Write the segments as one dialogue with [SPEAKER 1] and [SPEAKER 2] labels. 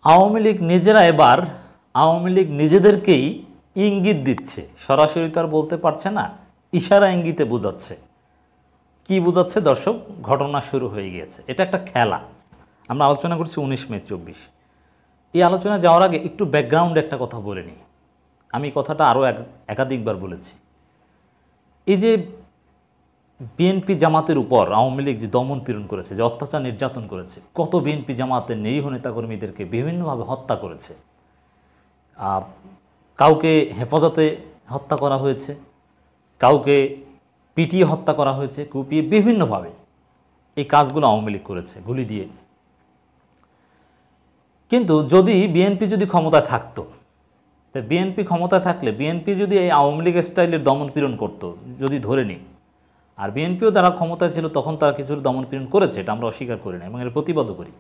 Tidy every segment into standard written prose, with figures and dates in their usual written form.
[SPEAKER 1] আওয়ামী লীগ নিজেরা এবার আওয়ামী লীগ নিজেদেরকেই ইঙ্গিত দিচ্ছে, সরাসরি তো আর বলতে পারছে না, ইশারা ইঙ্গিতে বোঝাচ্ছে। কি বোঝাচ্ছে দর্শক? ঘটনা শুরু হয়ে গিয়েছে। এটা একটা খেলা। আমরা আলোচনা করছি 19 মে 24। এই আলোচনা যাওয়ার আগে একটু ব্যাকগ্রাউন্ডে একটা কথা বলে নিই। আমি কথাটা আরও একাধিকবার বলেছি। এই যে বিএনপি জামাতের উপর আওয়ামী লীগ যে দমন পীড়ন করেছে, যে অত্যাচার নির্যাতন করেছে, কত বিএনপি জামাতের নিরীহ নেতাকর্মীদেরকে বিভিন্নভাবে হত্যা করেছে। কাউকে হেফাজতে হত্যা করা হয়েছে, কাউকে পিটিয়ে হত্যা করা হয়েছে, কুপিয়ে বিভিন্নভাবে এই কাজগুলো আওয়ামী লীগ করেছে গুলি দিয়ে। কিন্তু যদি বিএনপি যদি ক্ষমতায় থাকতো, তো বিএনপি ক্ষমতায় থাকলে বিএনপি যদি এই আওয়ামী লীগ স্টাইলের দমন পীড়ন করতো, যদি ধরে নিই, আর বিএনপিও তারা ক্ষমতায় ছিল তখন তারা কিছু দমন পীড়ন করেছে, এটা আমরা অস্বীকার করি না এবং এর প্রতিবাদও করি।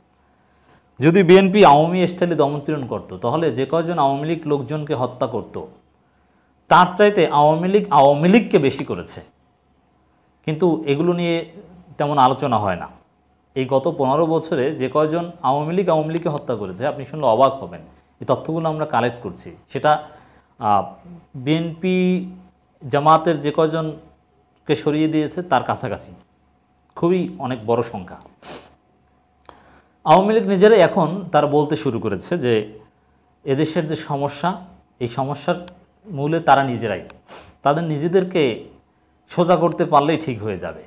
[SPEAKER 1] যদি বিএনপি আওয়ামী স্টাইলে দমন পীড়ন করতো, তাহলে যে কয়জন আওয়ামী লীগ লোকজনকে হত্যা করত, তার চাইতে আওয়ামী লীগকে বেশি করেছে। কিন্তু এগুলো নিয়ে তেমন আলোচনা হয় না। এই গত 15 বছরে যে কয়জন আওয়ামী লীগকে হত্যা করেছে, আপনি শুনলে অবাক হবেন। এই তথ্যগুলো আমরা কালেক্ট করছি, সেটা বিএনপি জামাতের যে কয়জনকে সরিয়ে দিয়েছে তার কাছাকাছি, খুবই অনেক বড় সংখ্যা। আওয়ামী লীগ নিজেরাই এখন তারা বলতে শুরু করেছে যে এদেশের যে সমস্যা, এই সমস্যার মূলে তারা নিজেরাই, তাদের নিজেদেরকে সোজা করতে পারলেই ঠিক হয়ে যাবে।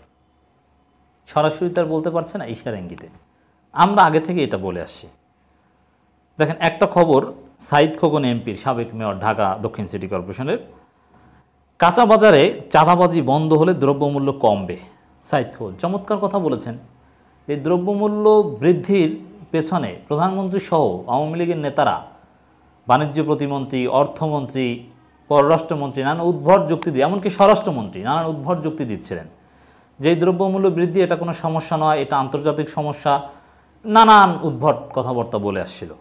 [SPEAKER 1] সরাসরি তার বলতে পারছে না, ইশারা ইঙ্গিতে। আমরা আগে থেকে এটা বলে আসছি। দেখেন একটা খবর, সাঈদ খোকন এমপির, সাবেক মেয়র, ঢাকা দক্ষিণ সিটি কর্পোরেশনের, কাঁচা বাজারে চাঁদাবাজি বন্ধ হলে দ্রব্যমূল্য কমবে। সাঈদ খোকন চমৎকার কথা বলেছেন। এই দ্রব্যমূল্য বৃদ্ধির পেছনে প্রধানমন্ত্রী সহ আওয়ামী লীগের নেতারা, বাণিজ্য প্রতিমন্ত্রী, অর্থমন্ত্রী, পররাষ্ট্রমন্ত্রী নানান উদ্ভট যুক্তি দিয়ে, এমনকি স্বরাষ্ট্রমন্ত্রী নানান উদ্ভট যুক্তি দিচ্ছিলেন যে এই দ্রব্যমূল্য বৃদ্ধি এটা কোনো সমস্যা নয়, এটা আন্তর্জাতিক সমস্যা, নানান উদ্ভট কথাবার্তা বলে আসছিল।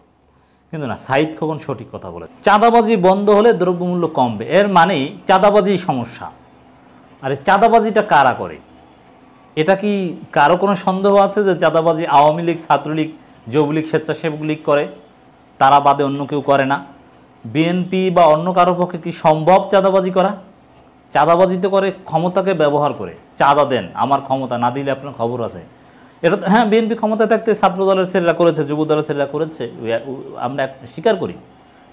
[SPEAKER 1] কিন্তু না, সাঈদ খোকন সঠিক কথা বলে, চাঁদাবাজি বন্ধ হলে দ্রব্যমূল্য কমবে। এর মানেই চাঁদাবাজি সমস্যা। আর এই চাঁদাবাজিটা কারা করে? এটা কি কারো কোনো সন্দেহ আছে যে চাঁদাবাজি আওয়ামী লীগ, ছাত্রলীগ, যুবলীগ, স্বেচ্ছাসেবক লীগ করে, তারা বাদে অন্য কেউ করে না? বিএনপি বা অন্য কারো পক্ষে কি সম্ভব চাঁদাবাজি করা? চাঁদাবাজি তো করে ক্ষমতাকে ব্যবহার করে, চাঁদা দেন, আমার ক্ষমতা, না দিলে আপনার খবর আছে। এটা তো হ্যাঁ, বিএনপি ক্ষমতায় থাকতে ছাত্র দলের ছেলেরা করেছে, যুব দলের ছেলেরা করেছে, আমরা স্বীকার করি।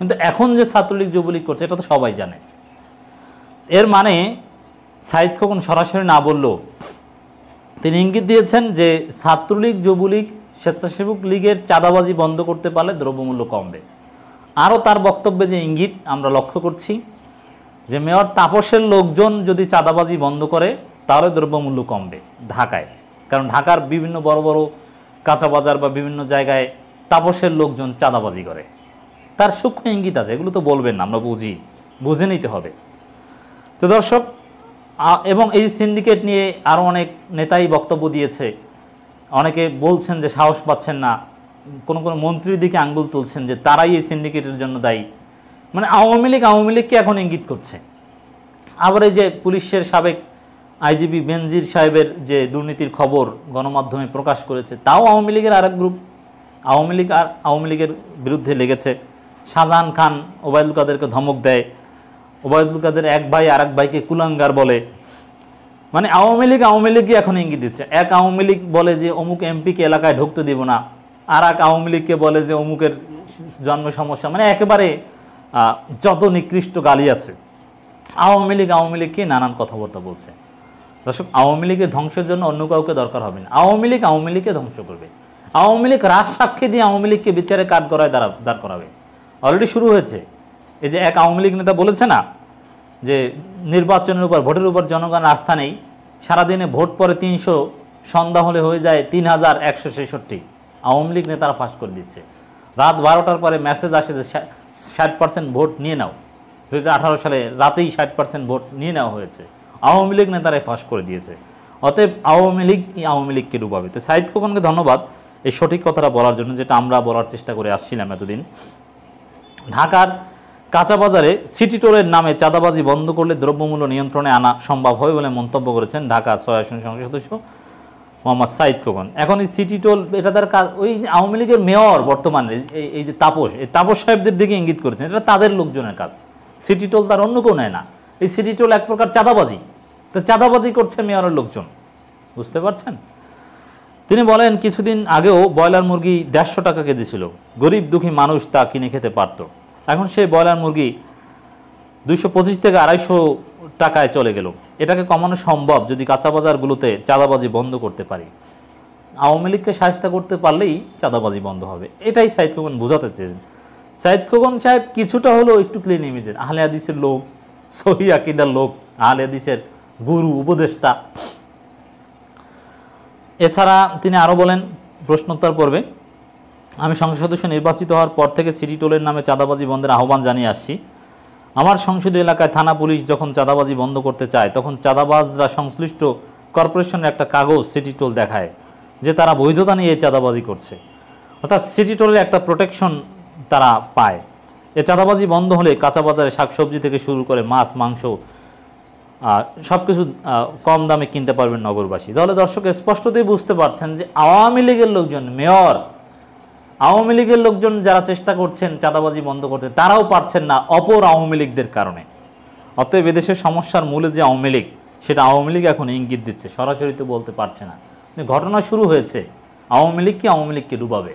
[SPEAKER 1] কিন্তু এখন যে ছাত্রলীগ যুবলীগ করছে এটা তো সবাই জানে। এর মানে সাঈদ খোকন সরাসরি না বললেও তিনি ইঙ্গিত দিয়েছেন যে ছাত্রলীগ, যুবলীগ, স্বেচ্ছাসেবক লীগের চাঁদাবাজি বন্ধ করতে পারলে দ্রব্যমূল্য কমবে। আরও তার বক্তব্যে যে ইঙ্গিত আমরা লক্ষ্য করছি যে মেয়র তাপসের লোকজন যদি চাঁদাবাজি বন্ধ করে তাহলে দ্রব্যমূল্য কমবে ঢাকায়। কারণ ঢাকার বিভিন্ন বড় বড় কাঁচা বাজার বা বিভিন্ন জায়গায় তাপসের লোকজন চাঁদাবাজি করে। তার সূক্ষ্ম ইঙ্গিত আছে, এগুলো তো বলবেন না, আমরা বুঝে নিতে হবে। তো দর্শক, এবং এই সিন্ডিকেট নিয়ে আরও অনেক নেতাই বক্তব্য দিয়েছে। অনেকে বলছেন যে সাহস পাচ্ছেন না, কোনো মন্ত্রীর দিকে আঙ্গুল তুলছেন যে তারাই এই সিন্ডিকেটের জন্য দায়ী। মানে আওয়ামী লীগকে এখন ইঙ্গিত করছে। আবার এই যে পুলিশের সাবেক আইজিপি বেনজির সাহেবের যে দুর্নীতির খবর গণমাধ্যমে প্রকাশ করেছে, তাও আওয়ামী লীগের আরেক গ্রুপ। আওয়ামী লীগের বিরুদ্ধে লেগেছে। শাহজাহান খান ওবায়দুল কাদেরকে ধমক দেয়, ওবায়দুল কাদের এক ভাই আর এক ভাইকে কুলাঙ্গার বলে। মানে আওয়ামী লীগকে এখন ইঙ্গিত দিচ্ছে। এক আওয়ামী লীগ বলে যে অমুক এমপিকে এলাকায় ঢুকতে দিব না, আর এক আওয়ামী লীগকে বলে যে অমুকের জন্ম সমস্যা। মানে একেবারে যত নিকৃষ্ট গালি আছে আওয়ামী লীগকে নানান কথাবার্তা বলছে। দর্শক, আওয়ামী লীগের ধ্বংসের জন্য অন্য কাউকে দরকার হবে না, আওয়ামী লীগকে ধ্বংস করবে। আওয়ামী লীগ রাজ সাক্ষী দিয়ে আওয়ামী লীগকে বিচারে কাঠ গড়ায় দাঁড় করাবে। অলরেডি শুরু হয়েছে। এই যে এক আওয়ামী লীগ নেতা বলেছে না যে নির্বাচনের উপর, ভোটের উপর জনগণের আস্থা নেই, সারাদিনে ভোট পরে 300, সন্ধ্যা হলে হয়ে যায় 3166। আওয়ামী লীগ নেতারা ফাঁস করে দিচ্ছে। রাত 12টার পরে মেসেজ আসে যে 60% ভোট নিয়ে নাও। 2018 সালে রাতেই 60% ভোট নিয়ে নেওয়া হয়েছে। আওয়ামী লীগ নেতারাই ফাঁস করে দিয়েছে। অতএব আওয়ামী লীগকে ডুবাবে। তো সাঈদ খোকনকে ধন্যবাদ এই সঠিক কথাটা বলার জন্য, যেটা আমরা বলার চেষ্টা করে আসছিলাম এতদিন। ঢাকার কাঁচা বাজারে সিটি টোলের নামে চাঁদাবাজি বন্ধ করলে দ্রব্যমূল্য নিয়ন্ত্রণে আনা সম্ভব হবে বলে মন্তব্য করেছেন ঢাকা 6 আসন সংসদ সদস্য মোহাম্মদ সাইদ খোকন। এখন এই সিটি টোল এটা তার কাজ, ওই আওয়ামী লীগের মেয়র বর্তমানে এই যে তাপস, এই তাপস সাহেবদের দিকে ইঙ্গিত করেছেন, এটা তাদের লোকজনের কাজ। সিটি টোল তার অন্য কেউ নেয় না। এই সিটি টোল এক প্রকার চাঁদাবাজি, তো চাঁদাবাজি করছে মেয়রের লোকজন, বুঝতে পারছেন। তিনি বলেন কিছুদিন আগেও ব্রয়লার মুরগি 150 টাকা কেজি ছিল, গরিব দুঃখী মানুষ তা কিনে খেতে পারত। এখন সেই ব্রয়লার মুরগি 225 থেকে 250 টাকায় চলে গেল। এটাকে কমানো সম্ভব যদি কাঁচা বাজারগুলোতে চাঁদাবাজি বন্ধ করতে পারি। আওয়ামী লীগকে শায়েস্তা করতে পারলেই চাঁদাবাজি বন্ধ হবে, এটাই সাইদ খোকন বোঝাতে চেয়েছেন। সাইদ খোকন সাহেব কিছুটা হলেও একটু ক্লিন ইমেজের, আহলে হাদিসের লোক, সহি আকিদার লোক, আহলে হাদিসের গুরু উপদেষ্টা। এছাড়া তিনি আরও বলেন প্রশ্নোত্তর পর্বে, আমি সংসদ সদস্য নির্বাচিত হওয়ার পর থেকে সিটি টোলের নামে চাঁদাবাজি বন্ধের আহ্বান জানিয়ে আসছি। আমার সংসদীয় এলাকায় থানা পুলিশ যখন চাঁদাবাজি বন্ধ করতে চায়, তখন চাঁদাবাজরা সংশ্লিষ্ট কর্পোরেশনের একটা কাগজ সিটি টোল দেখায় যে তারা বৈধতা নিয়ে চাঁদাবাজি করছে, অর্থাৎ সিটি টোলের একটা প্রোটেকশন তারা পায়। এ চাঁদাবাজি বন্ধ হলে কাঁচা বাজারে শাকসবজি থেকে শুরু করে মাছ মাংস সব কিছু কম দামে কিনতে পারবেন নগরবাসী। তাহলে দর্শক স্পষ্টতই বুঝতে পারছেন যে আওয়ামী লীগের লোকজন, মেয়র, আওয়ামী লীগের লোকজন যারা চেষ্টা করছেন চাঁদাবাজি বন্ধ করতে, তারাও পারছেন না অপর আওয়ামী লীগদের কারণে। অতএব এদেশের সমস্যার মূলে যে আওয়ামী লীগ, সেটা আওয়ামী লীগ এখন ইঙ্গিত দিচ্ছে, সরাসরি তো বলতে পারছে না। ঘটনা শুরু হয়েছে, আওয়ামী লীগকে ডুবাবে।